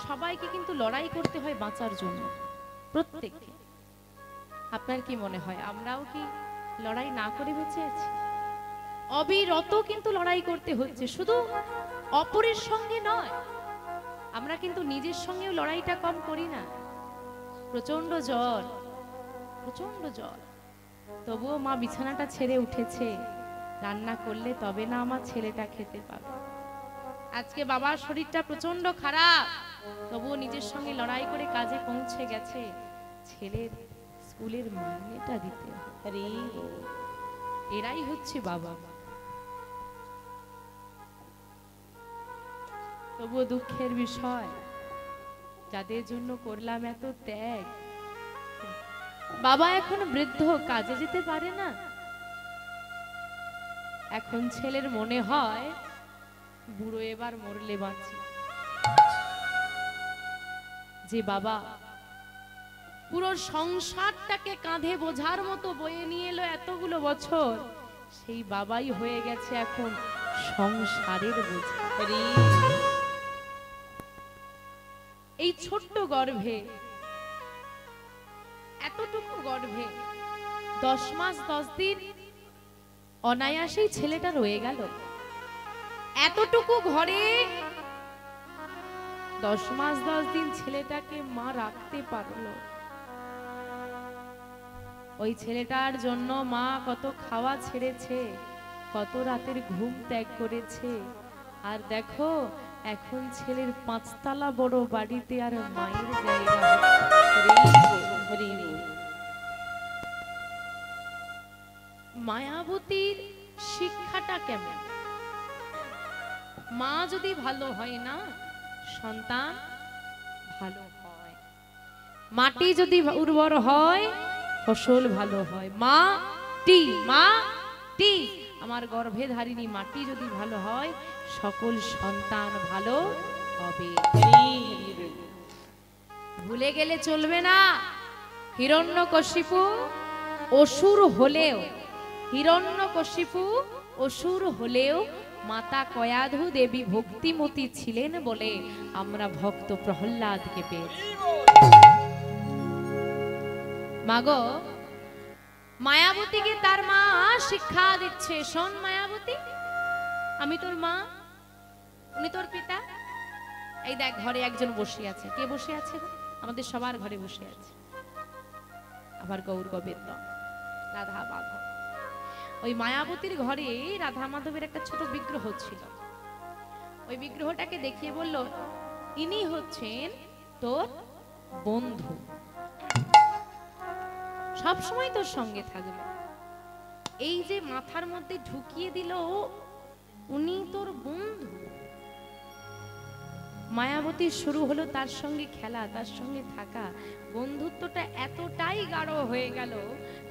সবাইকে কিন্তু লড়াই করতে হয় বাঁচার জন্য, প্রত্যেককে। আপনার কি মনে হয় আমরাও কি লড়াই না করে বেঁচে আছি? অবিরত কিন্তু লড়াই করতে হচ্ছে, শুধু অপরের সঙ্গে নয়, আমরা কিন্তু নিজের সঙ্গেও লড়াইটা কম করি না। প্রচন্ড জ্বর, প্রচন্ড জ্বর, তবুও মা বিছানাটা ছেড়ে উঠেছে, রান্না করলে তবে না আমার ছেলেটা খেতে পাবে। আজকে বাবার শরীরটা প্রচন্ড খারাপ, তবুও নিজের সঙ্গে লড়াই করে কাজে পৌঁছে গেছে, ছেলের স্কুলের মাইনেটা দিতে। আরে এরাই হচ্ছে বাবা মা। তবুও দুঃখের বিষয়, যাদের জন্য করলাম এত ত্যাগ, বাবা এখন বৃদ্ধ, কাজে যেতে পারে না। এখন ছেলের মনে হয় বুড়ো এবার মরলে বাঁচি, যে বাবা পুরো সংসারটাকে কাঁধে বোঝার মতো বয়ে নিয়ে এলো এতগুলো বছর, সেই বাবাই হয়ে গেছে এখন সংসারের বোঝা। এই ছোট্ট গর্ভে, এতটুকু গর্ভে 10 মাস 10 দিন অনায়াসেই ছেলেটা রয়ে গেল। এতটুকু ঘরে 10 মাস 10 দিন ছেলেটাকে মা রাখতে পারলো। ওই ছেলেটার জন্য মা কত খাওয়া ছেড়েছে, কত রাতের ঘুম ত্যাগ করেছে। আর দেখো এখন ছেলের 5 তলা বড় বাড়িতে আর মায়ের জায়গা। মায়াবতীর শিক্ষাটা কেমন? মা যদি ভালো হয় না, সন্তান ভালো হয়। মাটি যদি উর্বর হয়, ফসল ভালো হয়। মাটি, আমার গর্ভে ধারিণী মাটি যদি ভালো হয়, সকল সন্তান ভালো হবে। ভুলে গেলে চলবে না, হিরণ্যকশিপু অসুর হলেও, হিরণ্যকশিপু অসুর হলেও মাতা কয়াধু দেবী ভক্তিমতী ছিলেন বলে আমরা ভক্ত প্রহ্লাদকে পেয়েছি। মাগো, মায়াবতীকে তার মা শিক্ষা দিচ্ছে, শোন মায়াবতী, আমি তোর মা, উনি তোর পিতা। এই দেখ ঘরে একজন বসে আছে। কে বসে আছে? আমাদের সবার ঘরে বসে আছে। আবার গৌর গোবিন্দ, রাধা মাধব। ওই মায়াবতীর ঘরে রাধা মাধবের একটা ছোট বিগ্রহ ছিল। ওই বিগ্রহটাকে দেখিয়ে বলল, ইনি হচ্ছেন তোর বন্ধু, সব সময় তোর সঙ্গে থাকবে। এই যে মাথার মধ্যে ঢুকিয়ে দিল, উনি তোর বন্ধু। মায়াবতীর শুরু হলো তার সঙ্গে খেলা, তার সঙ্গে থাকা। বন্ধুত্বটা এতটাই গাঢ় হয়ে গেল,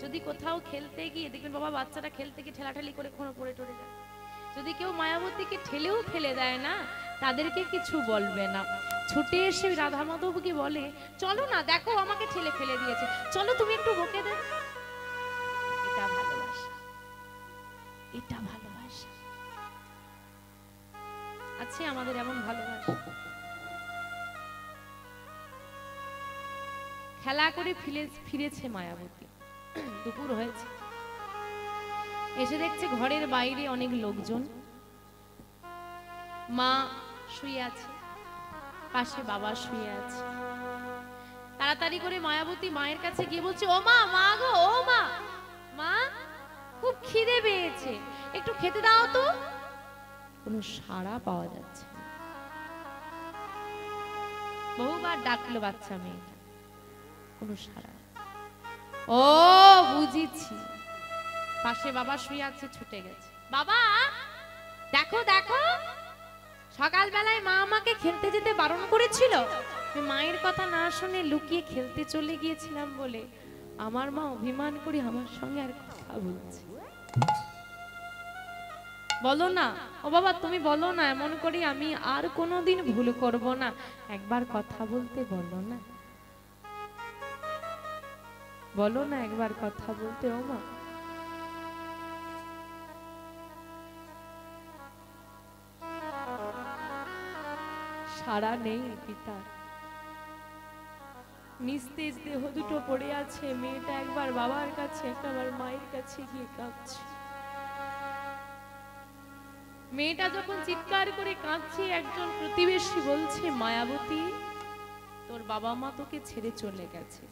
যদি কোথাও খেলতে গিয়ে দেখবেন বাবা, বাচ্চারা খেলতে গিয়ে ঠেলাঠেলি করে কখনো পড়ে টরে যায়, যদি কেউ মায়াবতীকে ঠেলেও ফেলে দেয় না, তাদেরকে কিছু বলবে না, ছুটে এসে রাধা মাধবকে বলে, চলো না, দেখো আমাকে ঠেলে ফেলে দিয়েছে, চলো তুমি একটু বকে দেন। এটা ভালোবাসা, এটা ভালোবাসা আছে আমাদের, এমন ভালোবাসা। খেলা করে ফিরেছে মায়াবতী, দুপুর হয়েছে, এসে দেখছে ঘরের বাইরে অনেক লোকজন, মা শুয়ে আছে, পাশে বাবা শুয়ে আছে। তাড়াতাড়ি করে মায়াবতী মায়ের কাছে গিয়ে বলছে, ও মা, মা গো, ও মা, মা খুব খিদে পেয়েছে, একটু খেতে দাও তো। কোনো সাড়া পাওয়া যাচ্ছে না। বহুবার ডাকলো বাচ্চা মেয়েটা, কোনো সাড়া। ও বুঝেছি, পাশে বাবা শুয়ে আছে, ছুটে গেছে, বাবা দেখো দেখো, সকালবেলায় মা আমাকে খেলতে যেতে বারণ করেছিল, মায়ের কথা না শুনে লুকিয়ে খেলতে চলে গিয়েছিলাম বলে আমার মা অভিমান করে আমার সঙ্গে আর কথা বলছে। বলো না, ও বাবা তুমি বলো না, এমন করি আমি আর কোনোদিন ভুল করব না, একবার কথা বলতে বলো না, বলো না একবার কথা বলতে। ও মা, সাড়া নেই পিতা। নিস্তেজ দেহ দুটো পড়ে আছে। মেয়েটা একবার বাবার কাছে একবার মায়ের কাছে গিয়ে কাঁদছে। মেয়েটা যখন চিৎকার করে কাঁদছে, একজন প্রতিবেশী বলছে, মায়াবতী, তোর বাবা মা তোকে ছেড়ে চলে গেছে,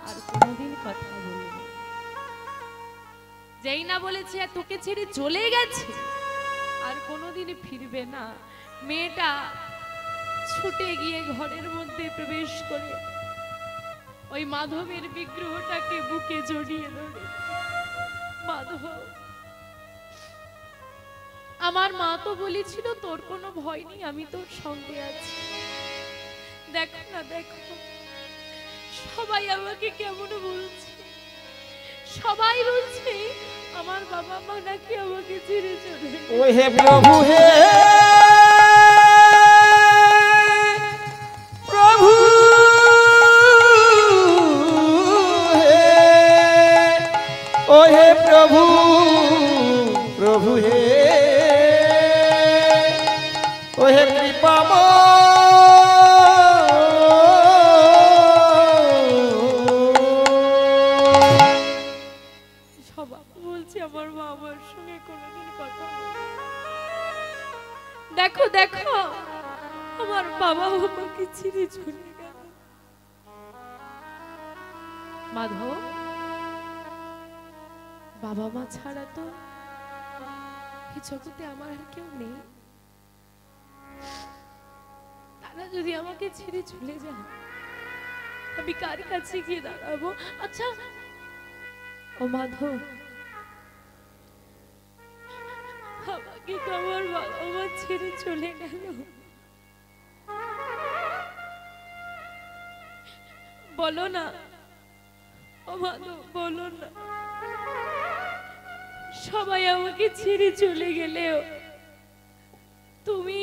আর কোনোদিন কথা বলবে না। যেই না বলেছে তোকে ছেড়ে চলে গেছে আর কোনোদিন ফিরবে না, মেয়েটা ছুটে গিয়ে ঘরের মধ্যে প্রবেশ করে ওই মাধবের বিগ্রহটাকে বুকে জড়িয়ে ধরে, মাধব, আমার মা তো বলেছিল তোর কোনো ভয় নেই, আমি তোর সঙ্গে আছি। দেখো না, দেখো সবাই আমাকে কেমন বলছে, সবাই বলছে আমার বাবা মা নাকি আমাকে ছেড়ে চলে। ও হে প্রভু, হে প্রভু, ও হে প্রভু, প্রভু হে, ও হে কৃপাময়, সবাই বলছে আমার মা আমার সঙ্গে কোনোদিন কথা বলে। দেখো দেখো আমার বাবা আমাকে ছেড়ে চলে গেল। মাধব, বাবা মা ছাড়া তো এই জগতে আমার আর কেউ নেই। তারা যদি আমাকে ছেড়ে চলে যায়, আমি কার কাছে গিয়ে দাঁড়াবো? আচ্ছা ও মাধব, আমাকে তো আমার বাবা মা ছেড়ে চলে গেল, বলো না ও মাধব, বলো না। সবাই আমাকে ছেড়ে চলে গেলেও তুমি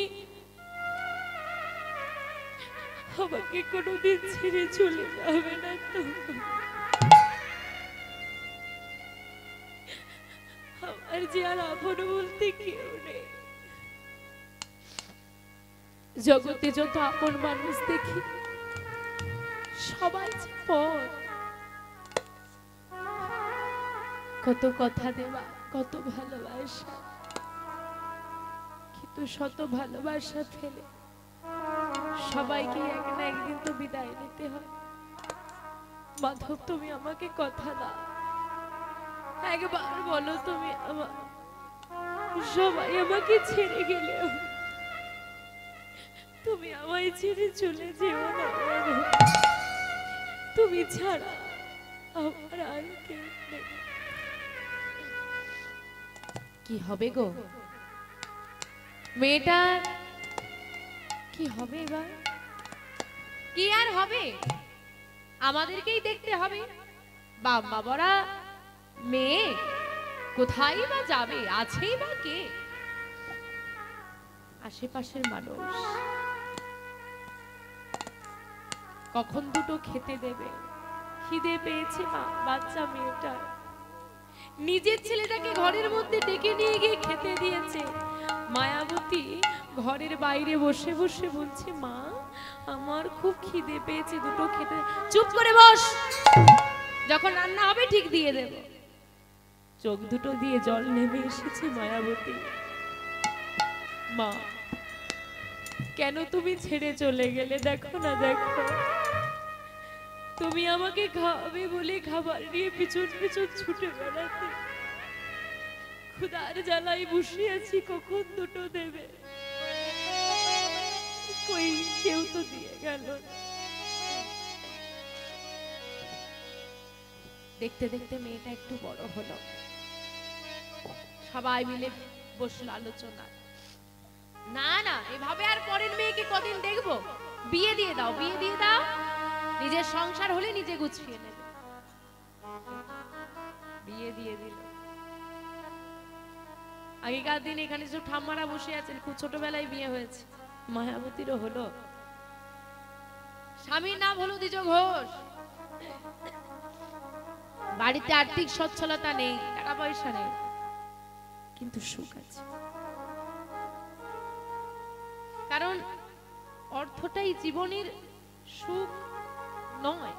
আমাকে কোনোদিন ছেড়ে চলে যাবে না তো? আমার যে আর আপন বলতে কেউ নেই। জগতে যত আপন মানুষ দেখি সবাই যে পর। কত কথা দেওয়া, কত ভালোবাসা, কিন্তু শত ভালোবাসা ফেলে সবাইকে এক না একদিন তো বিদায় নিতে হয়। মাধব, তুমি আমাকে কথা দাও, একবার বলো তুমি আমার, সবাই আমাকে ছেড়ে গেলেও তুমি আমায় ছেড়ে চলে যেও না। তুমি ছাড়া আমার আর কেউ নেই। কি হবে গো মেয়েটা, কি হবে এবার? কি আর হবে, আমাদেরকেই দেখতে হবে। বাবা বড়া মেয়ে কোথায় বা যাবে, আছেই বা কে? আশেপাশের মানুষ কখন দুটো খেতে দেবে? খিদে পেয়েছে মা, বাচ্চা মেয়েটা নিজের ছেলেটাকে ঘরের মধ্যে ডেকে নিয়ে গিয়ে খেতে দিয়েছে। মায়াবতী ঘরের বাইরে বসে বসে বলছে, মা আমার খুব খিদে পেয়েছে, দুটো খেতে। চুপ করে বস, যখন রান্না হবে ঠিক দিয়ে দেব। চোখ দুটো দিয়ে জল নেমে এসেছে মায়াবতী। মা কেন তুমি ছেড়ে চলে গেলে? দেখো না, দেখো তুমি আমাকে খাওয়াবে বলে খাবার নিয়ে পিছন পিছন ছুটে বেড়াতে, ক্ষুধার জ্বালায় বসে আছি, কখন দুটো দেবে? কই কেউ তো দিয়ে গেল। দেখতে দেখতে মেয়েটা একটু বড় হলো, সবাই মিলে বসলো আলোচনা। না না, এভাবে আর পরের মেয়েকে কদিন দেখবো? বিয়ে দিয়ে দাও, বিয়ে দিয়ে দাও, নিজের সংসার হলে নিজে গুছিয়ে নেবে। বিয়ে দিয়ে দিল। আগেকার দিন এখানে সব ঠাম্মারা বসে আছেন, খুব ছোটবেলায় বিয়ে হয়েছে। মায়াবতীরও হলো। স্বামীর নাম হলো দ্বিজ ঘোষ। বাড়িতে আর্থিক সচ্ছলতা নেই, টাকা পয়সা নেই, কিন্তু সুখ আছে। কারণ অর্থটাই জীবনের সুখ নয়,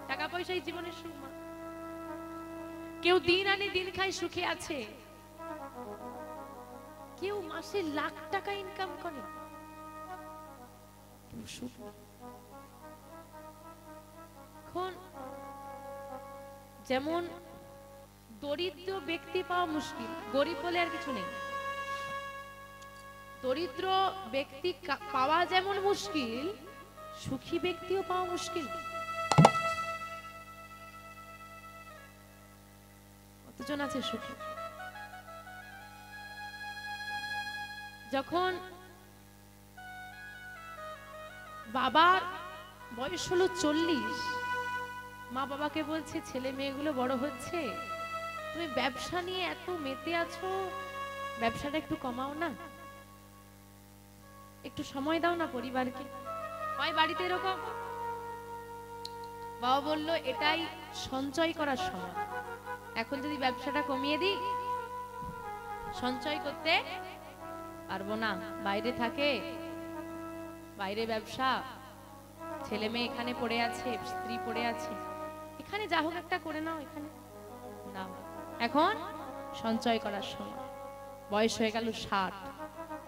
টাকা পয়সাই জীবনের সুখ নয়। কেউ দিন আনে দিন খায় সুখে আছে, কেউ মাসে লাখ টাকা ইনকাম করে, কেউ সুখ নেই। এখন যেমন দরিদ্র ব্যক্তি পাওয়া মুশকিল, গরিব বলে আর কিছু নেই। দরিদ্র ব্যক্তি পাওয়া যেমন মুশকিল, সুখী ব্যক্তিও পাওয়া মুশকিল। কতজন আছে সুখী? যখন বাবার বয়স হলো 40, মা বাবাকে বলছে ছেলে মেয়েগুলো বড় হচ্ছে, তুমি ব্যবসা নিয়ে এত মেতে আছো, ব্যবসাটা একটু কমাও না, একটু সময় দাও না পরিবারকে। হয় বাড়িতে এরকম। বাবা বলল এটাই সঞ্চয় করার সময়, এখন যদি ব্যবসাটা কমিয়ে দিই সঞ্চয় করতে পারবো না। বাইরে থাকে, বাইরে ব্যবসা, ছেলে মেয়ে এখানে পড়ে আছে, স্ত্রী পড়ে আছে, এখানে যা হোক একটা করে নাও, এখানে না, এখন সঞ্চয় করার সময়। বয়স হয়ে গেল 60,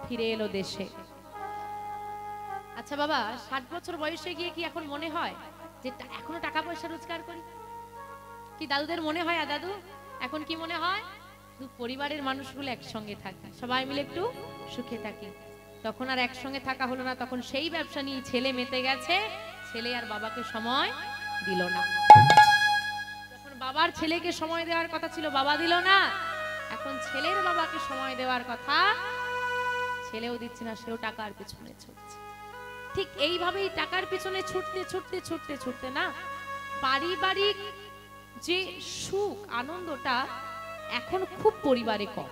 ফিরে এলো দেশে। আচ্ছা বাবা, 60 বছর বয়সে গিয়ে কি এখন মনে হয় যে এখনো টাকা পয়সা রোজগার করি? কি দাদুদের মনে হয়? দাদু এখন কি মনে হয়? পরিবারের মানুষগুলো একসঙ্গে থাকি, সবাই মিলে একটু সুখে থাকি। তখন আর একসঙ্গে থাকা হলো না, তখন সেই ব্যবসা নিয়ে ছেলে মেতে গেছে, ছেলে আর বাবাকে সময় দিল না। যখন বাবার ছেলেকে সময় দেওয়ার কথা ছিল, বাবা দিল না, এখন ছেলের বাবাকে সময় দেওয়ার কথা, ছেলেও দিচ্ছে না, সেও টাকার পেছনে ছুটছে। ঠিক এইভাবেই টাকার পেছনে ছুটতে ছুটতে ছুটতে ছুটতে না, পারিবারিক যে সুখ আনন্দটা এখন খুব পরিবারে কম।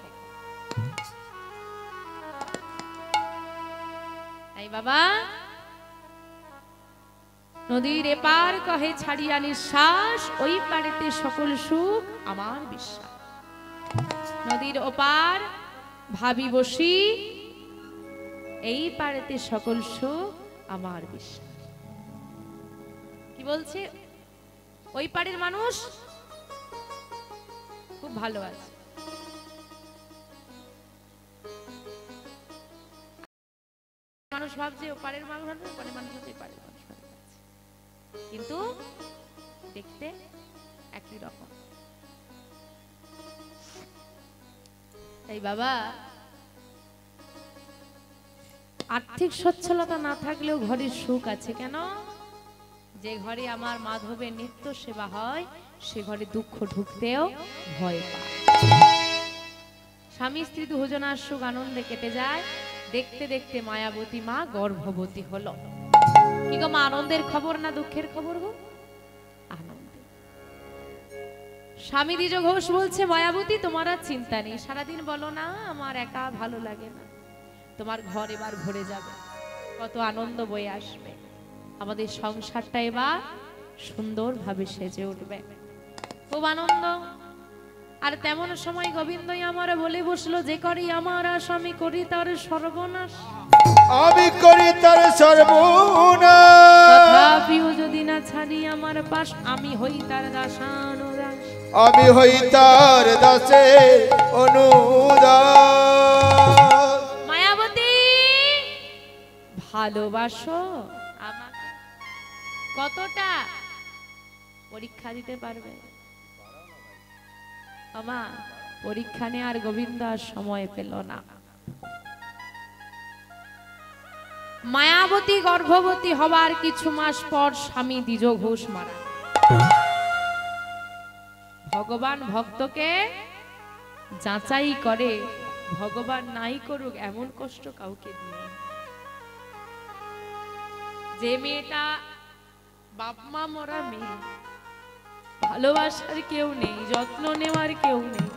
তাই বাবা, নদীর এপার কহে ছাড়িয়া নিঃশ্বাস, ওই পারেতে সকল সুখ আমার বিশ্বাস। নদীর ওপার ভাবি বসি, এই পারেতে সকল সুখ আমার বিশ্বাস। কি বলছে? ওই পারের মানুষ খুব ভালো আছে, মানুষ ভাবছে ওপারের মানুষ ভালো, ওপারের মানুষ হচ্ছে এপারের মানুষ ভালো আছে, কিন্তু দেখতে একই রকম। তাই বাবা, আর্থিক সচ্ছলতা না থাকলেও ঘরের সুখ আছে। কেন? যে ঘরে আমার মাধবের নিত্য সেবা হয়, সে ঘরে দুঃখ ঢুকতেও ভয় পায়। স্বামী স্ত্রী দুজনার সুখ আনন্দে কেটে যায়। দেখতে দেখতে মায়াবতী মা গর্ভবতী হলো। কি গো মা, আনন্দের খবর না দুঃখের খবর গো? আনন্দের। স্বামী দ্বিজ ঘোষ বলছে, মায়াবতী তোমার আর চিন্তা নেই, সারাদিন বলো না আমার একা ভালো লাগে না, তোমার ঘর এবার ভরে যাবে, কত আনন্দ বয়ে আসবে, আমাদের সংসারটা এবার সুন্দরভাবে সেজে উঠবে, খুব আনন্দ। আর তেমন সময় গোবিন্দই আমার বলে বসলো, যে করি আমার আশ আমি করি তার সর্বনাশ, আমি করি তার সর্বনাশ, তথাপিও যদি না ছাড়ি আমার পাশ, আমি হই তার দাসানুদাস, আমি হই তার দাসের অনুদাস। মায়াবতী ভালোবাসো আমাকে কতটা? পরীক্ষা দিতে পারবে? আমা পরীক্ষা নিয়ে আর গোবিন্দ আর সময় পেল না। মায়াবতী গর্ভবতী হবার কিছু মাস পর স্বামী দ্বিজ ঘোষ মারা। ভগবান ভক্তকে যাচাই করে, ভগবান নাই করুক এমন কষ্ট কাউকে দিয়ে। যে মেয়েটা বাপ মা মরা মেয়ে, ভালোবাসার কেউ নেই, যত্ন নেওয়ার কেউ নেই,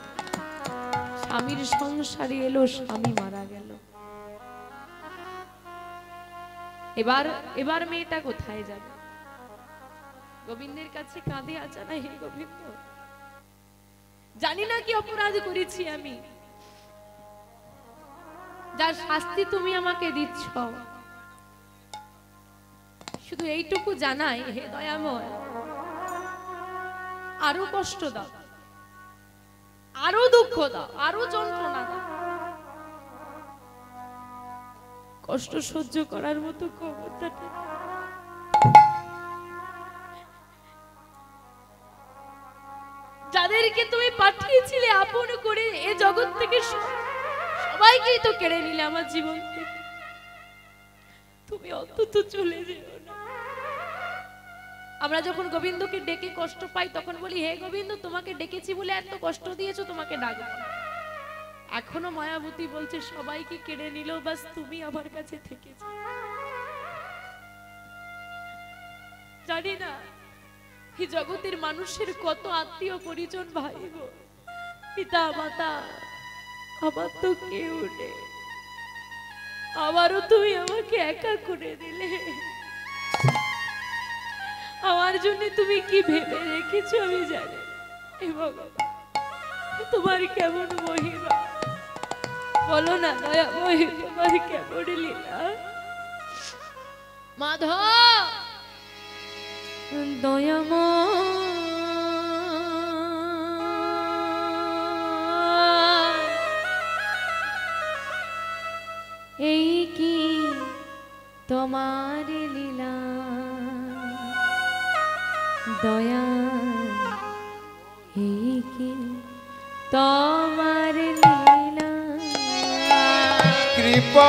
স্বামীর সংসারে এলো, স্বামী মারা গেল, এবার মেয়েটা কোথায় যাবে? গোবিন্দের কাছে কাঁদে, আচানা হে গোবিন্দ, জানি না কি অপরাধ করেছি আমি, যার শাস্তি তুমি আমাকে দিচ্ছ, শুধু শুধু এইটুকু জানাই, হে দয়াময়, আরো কষ্ট দাও, আরো দুঃখ দাও, আরো যন্ত্রণা দাও। কষ্ট সহ্য করার মতো ক্ষমতাটা যাদেরকে তুমি পাঠিয়েছিলে আপন করে এ জগৎ থেকে, সবাইকেই তো কেড়ে নিলে আমার জীবন থেকে। তুমি অন্তত চলে যেও না। আমরা যখন গোবিন্দকে ডেকে কষ্ট পাই তখন বলি, হে গোবিন্দ, তোমাকে ডেকেছি বলে এত কষ্ট দিয়েছো, তোমাকে ডাকবো না। এখনো মায়াবতী বলছে সবাইকে কেড়ে নিল, বাস তুমি আমার কাছে থেকেছো। জানি না এই জগতের মানুষের কত আত্মীয় পরিজন, ভাই বোন, পিতা মাতা, আমার তো কেউ নেই। আবারও তুমি আমাকে একা করে দিলে। আমার জন্য তুমি কি ভেবে রেখেছো আমি জানি। তোমার কেমন মহিমা বলো না দয়াময়ী, তোমার কেমন লীলা। মাধব দয়াময়, এই কি তোমার লীলা, দয়া এই কি তোমার লীলা। কৃপা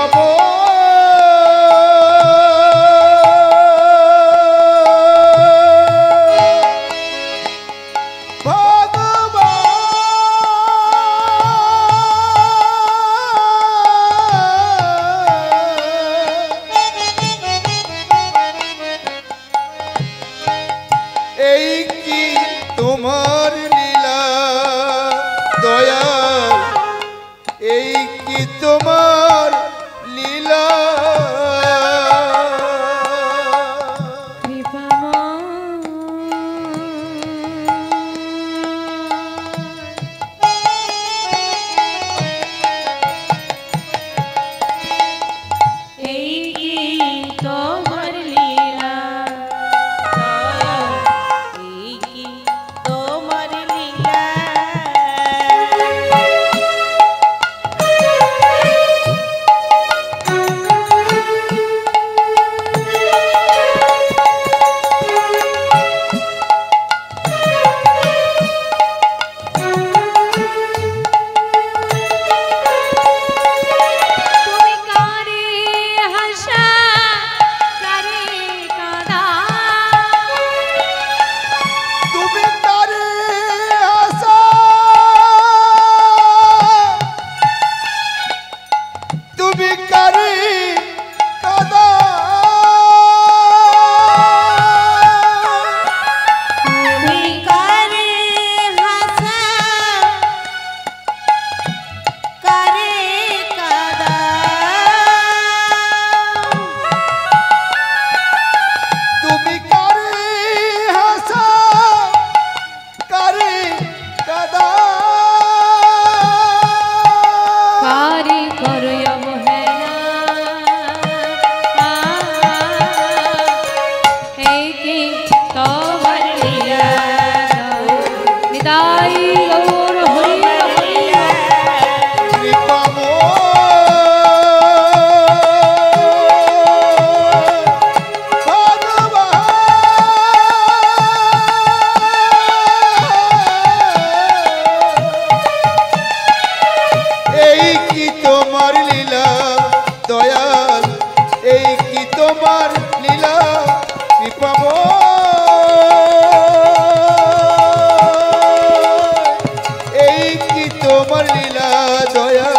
এই কি তোমার লীলা, দয়া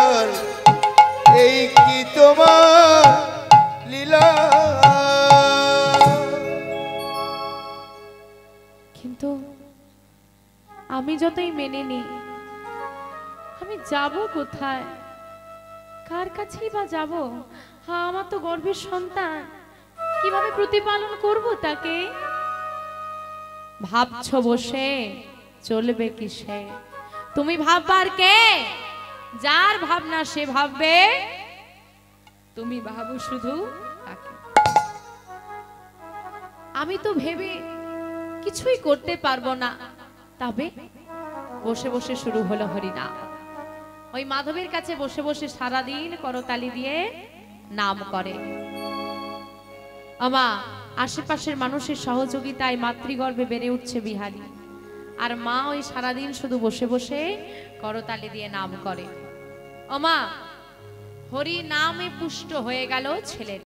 এই কি তোমার লীলা। আমি যতই মেনে নিই, আমি যাব কোথায়, কার কাছেই বা যাব? হ্যাঁ, আমার তো গর্ভের সন্তান, কিভাবে প্রতিপালন করব তাকে? ভাবছো বসে চলবে কিসে? তুমি ভাববার কে? যার ভাবনা সে ভাববে, তুমি ভাবো শুধু তাকে। আমি তো ভেবে কিছুই করতে পারবো না। তবে বসে বসে শুরু হলো হরিনাম। ওই মাধবের কাছে বসে বসে সারাদিন করতালি দিয়ে নাম করে। আমা আশেপাশের মানুষের সহযোগিতায় মাতৃগর্ভে বেড়ে উঠছে বিহারী, আর মা ওই সারাদিন শুধু বসে বসে করতালি দিয়ে নাম করে। ওমা হরি নামে পুষ্ট হয়ে গেল ছেলের